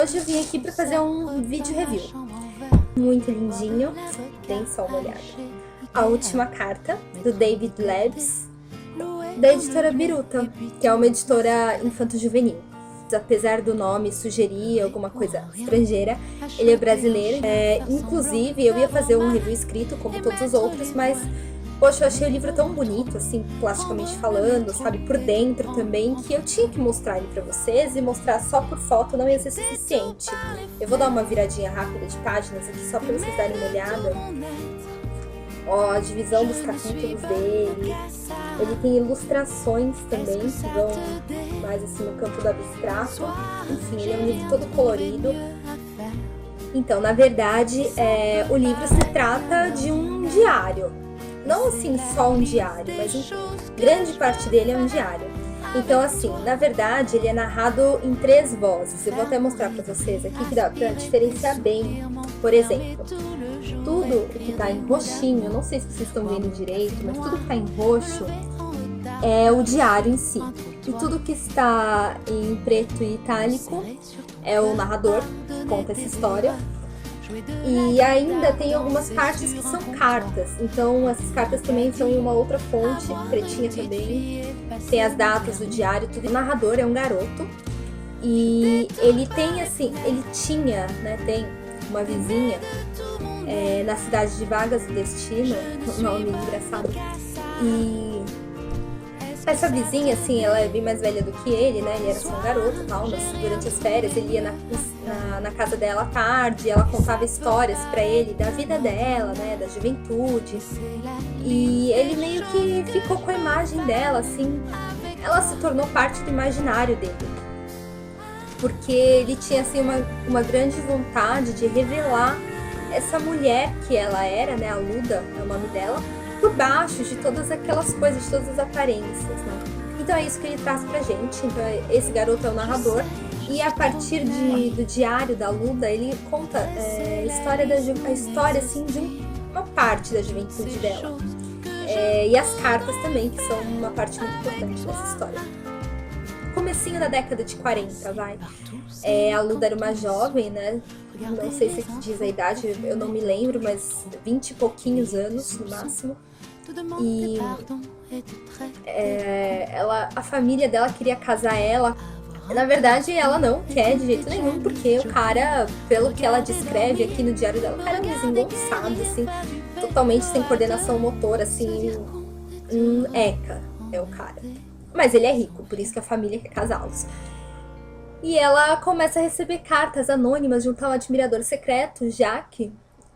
Hoje eu vim aqui para fazer um vídeo review muito lindinho, deem só uma olhada. A Última Carta, do David Lebs, da editora Biruta, que é uma editora infanto-juvenil. Apesar do nome sugerir alguma coisa estrangeira, ele é brasileiro. Inclusive, eu ia fazer um review escrito, como todos os outros, mas, poxa, eu achei o livro tão bonito, assim, plasticamente falando, sabe, por dentro também, que eu tinha que mostrar ele pra vocês, e mostrar só por foto não ia ser suficiente. Eu vou dar uma viradinha rápida de páginas aqui, só pra vocês darem uma olhada. Ó, a divisão dos capítulos dele. Ele tem ilustrações também, que vão mais assim no campo do abstrato. Enfim, ele é um livro todo colorido. Então, na verdade, o livro se trata de um diário. Não assim só um diário, mas grande parte dele é um diário. Então, assim, na verdade, ele é narrado em 3 vozes. Eu vou até mostrar pra vocês aqui que dá pra diferenciar bem. Por exemplo, tudo que tá em roxinho, não sei se vocês estão vendo direito, mas tudo que tá em roxo é o diário em si. E tudo que está em preto e itálico é o narrador que conta essa história. E ainda tem algumas partes que são cartas, então essas cartas também são em uma outra fonte, pretinha também, tem as datas do diário, tudo. O narrador é um garoto e ele tem assim, ele tinha, né, tem uma vizinha na cidade de Vagas do Destino, um nome engraçado, e essa vizinha, assim, ela é bem mais velha do que ele, né, ele era só um garoto e tal, mas durante as férias ele ia na casa dela à tarde, ela contava histórias pra ele da vida dela, né, da juventude, e ele meio que ficou com a imagem dela, assim, ela se tornou parte do imaginário dele, porque ele tinha, assim, uma grande vontade de revelar essa mulher que ela era, né, a Luda é o nome dela, por baixo de todas aquelas coisas, de todas as aparências, né? Então é isso que ele traz pra gente. Então esse garoto é o narrador e a partir do diário da Luda ele conta a história assim de uma parte da juventude dela e as cartas também, que são uma parte muito importante dessa história. Comecinho da década de 40, vai. A Luda era uma jovem, né? Não sei se diz a idade, eu não me lembro, mas 20 e pouquinhos anos no máximo. E a família dela queria casar ela. Na verdade, ela não quer de jeito nenhum, porque o cara, pelo que ela descreve aqui no diário dela, o cara é um desengonçado, assim, totalmente sem coordenação motora, assim, ECA é o cara. Mas ele é rico, por isso que a família quer casá-los. E ela começa a receber cartas anônimas de um tal admirador secreto, Jacques,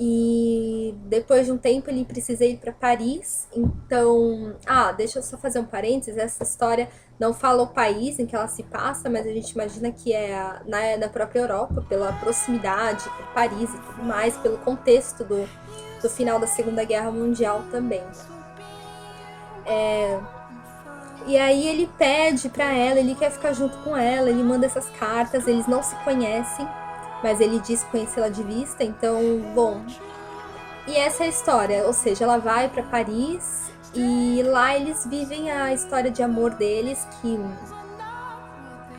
e depois de um tempo ele precisa ir para Paris, então... deixa eu só fazer um parênteses, essa história não fala o país em que ela se passa, mas a gente imagina que é na própria Europa, pela proximidade com Paris e tudo mais, pelo contexto do final da Segunda Guerra Mundial também. E aí ele pede pra ela, ele quer ficar junto com ela, ele manda essas cartas, eles não se conhecem, mas ele diz conhecê-la de vista, então, bom. E essa é a história, ou seja, ela vai pra Paris e lá eles vivem a história de amor deles, que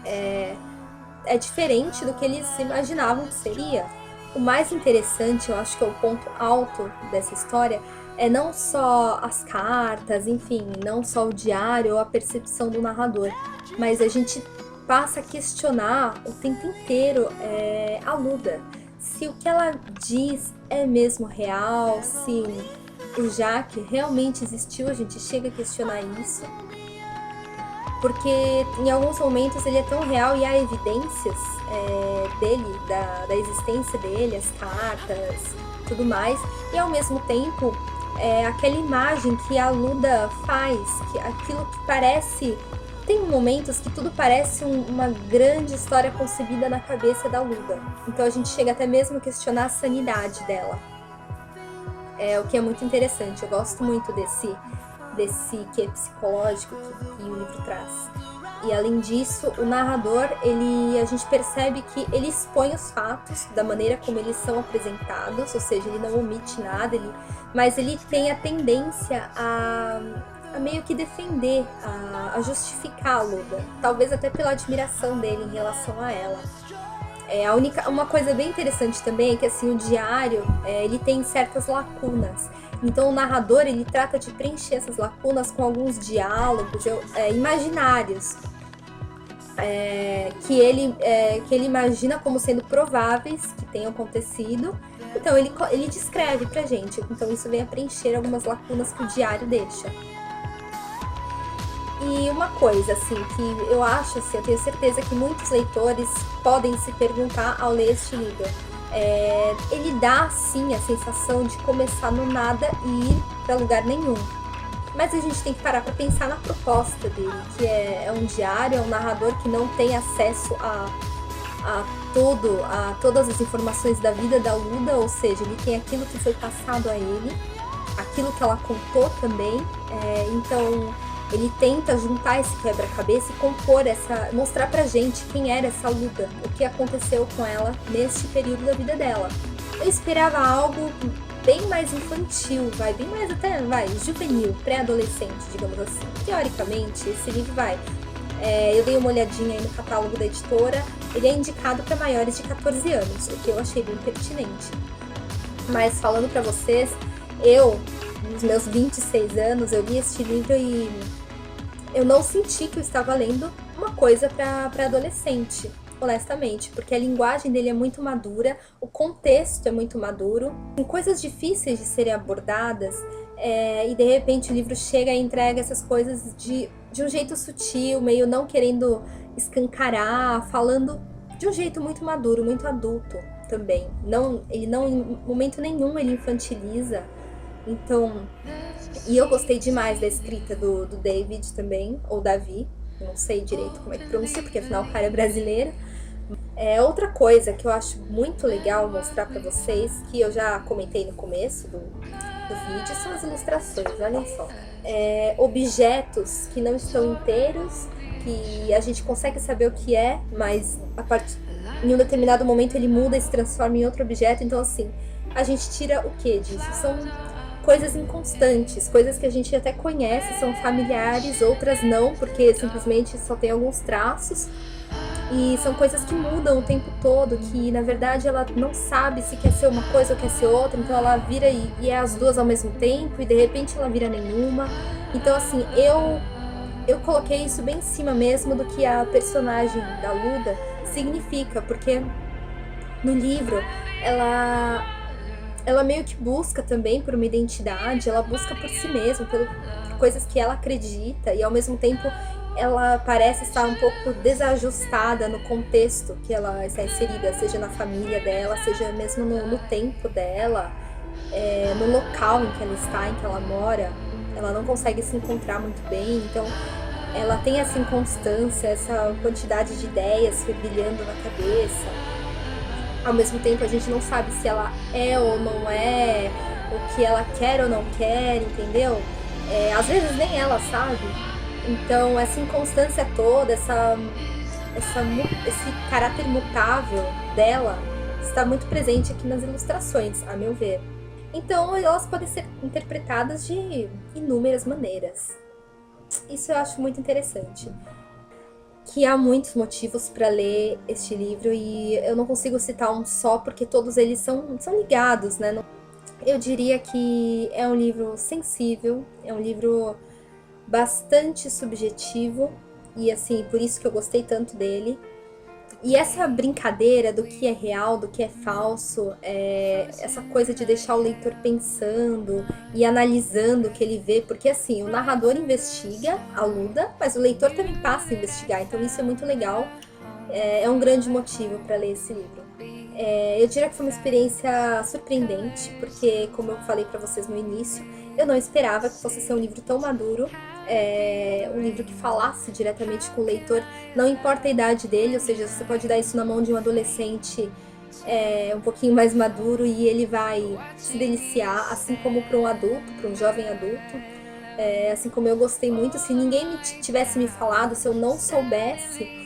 é diferente do que eles imaginavam que seria. O mais interessante, eu acho que é o ponto alto dessa história, é não só as cartas, enfim, não só o diário ou a percepção do narrador, mas a gente passa a questionar o tempo inteiro a Luda, se o que ela diz é mesmo real, se o Jacques realmente existiu, a gente chega a questionar isso, porque em alguns momentos ele é tão real e há evidências dele, da existência dele, as cartas, tudo mais, e ao mesmo tempo aquela imagem que a Luda faz, que aquilo que parece... Tem momentos que tudo parece uma grande história concebida na cabeça da Luda. Então a gente chega até mesmo a questionar a sanidade dela. O que é muito interessante. Eu gosto muito desse que é psicológico que o livro traz. E além disso, o narrador, a gente percebe que ele expõe os fatos da maneira como eles são apresentados, ou seja, ele não omite nada, mas ele tem a tendência a meio que defender, a justificar a Luda, talvez até pela admiração dele em relação a ela. Uma coisa bem interessante também é que assim, o diário ele tem certas lacunas. Então o narrador ele trata de preencher essas lacunas com alguns diálogos imaginários que ele imagina como sendo prováveis que tenham acontecido. Então ele descreve pra gente. Então isso vem a preencher algumas lacunas que o diário deixa. E uma coisa, assim, que eu acho, assim, eu tenho certeza que muitos leitores podem se perguntar ao ler este livro. Ele dá, sim, a sensação de começar no nada e ir para lugar nenhum. Mas a gente tem que parar para pensar na proposta dele, que é um diário, é um narrador que não tem acesso a todas as informações da vida da Luda, ou seja, ele tem aquilo que foi passado a ele, aquilo que ela contou também, então ele tenta juntar esse quebra-cabeça e compor mostrar pra gente quem era essa Luda, o que aconteceu com ela neste período da vida dela. Eu esperava algo bem mais infantil, bem mais até, juvenil, pré-adolescente, digamos assim. Teoricamente, esse livro eu dei uma olhadinha aí no catálogo da editora, ele é indicado para maiores de 14 anos, o que eu achei bem pertinente. Mas falando pra vocês, nos meus 26 anos, eu li este livro e eu não senti que eu estava lendo uma coisa para adolescente, honestamente, porque a linguagem dele é muito madura, o contexto é muito maduro, tem coisas difíceis de serem abordadas, e de repente o livro chega e entrega essas coisas de um jeito sutil, meio não querendo escancarar, falando de um jeito muito maduro, muito adulto também. Ele não, em momento nenhum, ele infantiliza. Então, e eu gostei demais da escrita do David também, ou Davi, não sei direito como é que pronuncia, porque afinal o cara é brasileiro. Outra coisa que eu acho muito legal mostrar pra vocês, que eu já comentei no começo do vídeo, são as ilustrações, olhem só. Objetos que não estão inteiros, que a gente consegue saber o que é, mas em um determinado momento ele muda e se transforma em outro objeto, então assim, a gente tira o que disso? São coisas inconstantes, coisas que a gente até conhece, são familiares, outras não, porque simplesmente só tem alguns traços. E são coisas que mudam o tempo todo, que na verdade ela não sabe se quer ser uma coisa ou quer ser outra, então ela vira e é as duas ao mesmo tempo, e de repente ela vira nenhuma. Então assim, eu coloquei isso bem em cima mesmo do que a personagem da Luda significa, porque no livro ela meio que busca também por uma identidade, ela busca por si mesma, por coisas que ela acredita, e ao mesmo tempo ela parece estar um pouco desajustada no contexto que ela está inserida, seja na família dela, seja mesmo no tempo dela, no local em que ela está, em que ela mora. Ela não consegue se encontrar muito bem, então ela tem essa inconstância, essa quantidade de ideias fervilhando na cabeça. Ao mesmo tempo a gente não sabe se ela é ou não é, o que ela quer ou não quer, entendeu? Às vezes nem ela sabe. Então essa inconstância toda, esse caráter mutável dela está muito presente aqui nas ilustrações, a meu ver. Então elas podem ser interpretadas de inúmeras maneiras. Isso eu acho muito interessante. Que há muitos motivos para ler este livro e eu não consigo citar um só porque todos eles são ligados, né? Eu diria que é um livro sensível, é um livro bastante subjetivo e assim, por isso que eu gostei tanto dele. E essa brincadeira do que é real, do que é falso, essa coisa de deixar o leitor pensando e analisando o que ele vê, porque assim, o narrador investiga a Luda, mas o leitor também passa a investigar, então isso é muito legal, é um grande motivo para ler esse livro. Eu diria que foi uma experiência surpreendente, porque como eu falei para vocês no início, eu não esperava que fosse ser um livro tão maduro, um livro que falasse diretamente com o leitor, não importa a idade dele, ou seja, você pode dar isso na mão de um adolescente um pouquinho mais maduro e ele vai se deliciar, assim como para um adulto, para um jovem adulto, assim como eu gostei muito. Se ninguém tivesse me falado, se eu não soubesse,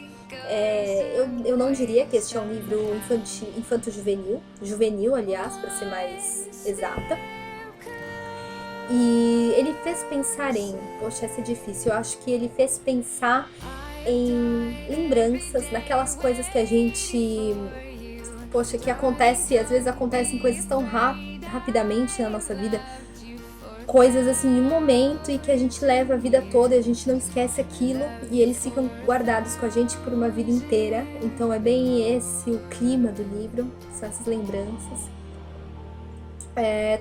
eu não diria que este é um livro juvenil, aliás, para ser mais exata. E ele fez pensar poxa, essa é difícil, eu acho que ele fez pensar em lembranças, naquelas coisas que a gente poxa, que acontece, às vezes acontecem coisas tão rapidamente na nossa vida, coisas assim de momento, e que a gente leva a vida toda e a gente não esquece aquilo, e eles ficam guardados com a gente por uma vida inteira. Então é bem esse o clima do livro, são essas lembranças.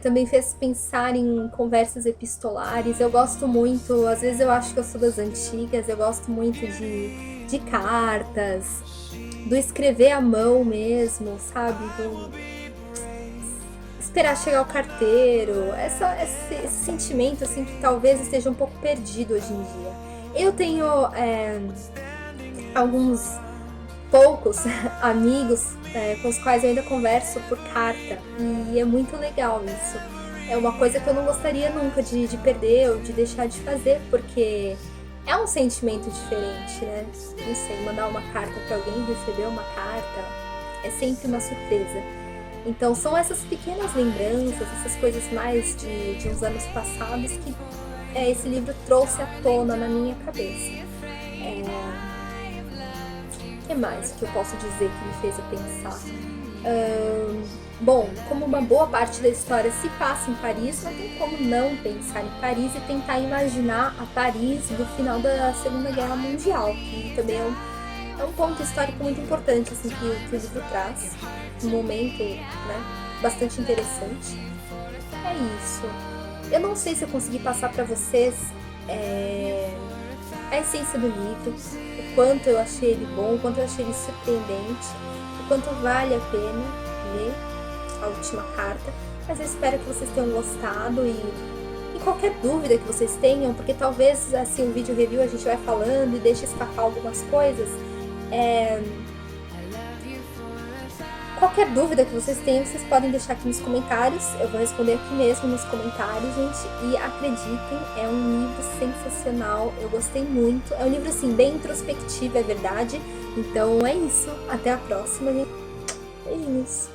Também fez pensar em conversas epistolares. Eu gosto muito, às vezes eu acho que eu sou das antigas, eu gosto muito de cartas, do escrever à mão mesmo, sabe? Do esperar chegar o carteiro, esse sentimento assim que talvez esteja um pouco perdido hoje em dia. Eu tenho alguns poucos amigos com os quais eu ainda converso por carta, e é muito legal isso. É uma coisa que eu não gostaria nunca de perder ou de deixar de fazer, porque é um sentimento diferente, né? Não sei, mandar uma carta para alguém, receber uma carta, é sempre uma surpresa. Então são essas pequenas lembranças, essas coisas mais de uns anos passados que esse livro trouxe à tona na minha cabeça. O que mais que eu posso dizer que me fez a pensar? Bom, como uma boa parte da história se passa em Paris, não tem como não pensar em Paris e tentar imaginar a Paris do final da Segunda Guerra Mundial, que também é um ponto histórico muito importante assim, que o livro traz, um momento, né, bastante interessante. É isso. Eu não sei se eu consegui passar para vocês a essência do livro, o quanto eu achei ele bom, o quanto eu achei ele surpreendente, o quanto vale a pena ler A Última Carta. Mas eu espero que vocês tenham gostado, e qualquer dúvida que vocês tenham, porque talvez assim, o vídeo review a gente vai falando e deixa escapar algumas coisas. Qualquer dúvida que vocês tenham, vocês podem deixar aqui nos comentários. Eu vou responder aqui mesmo nos comentários, gente. E acreditem, é um livro sensacional. Eu gostei muito. É um livro, assim, bem introspectivo, é verdade. Então é isso. Até a próxima, gente. Beijinhos.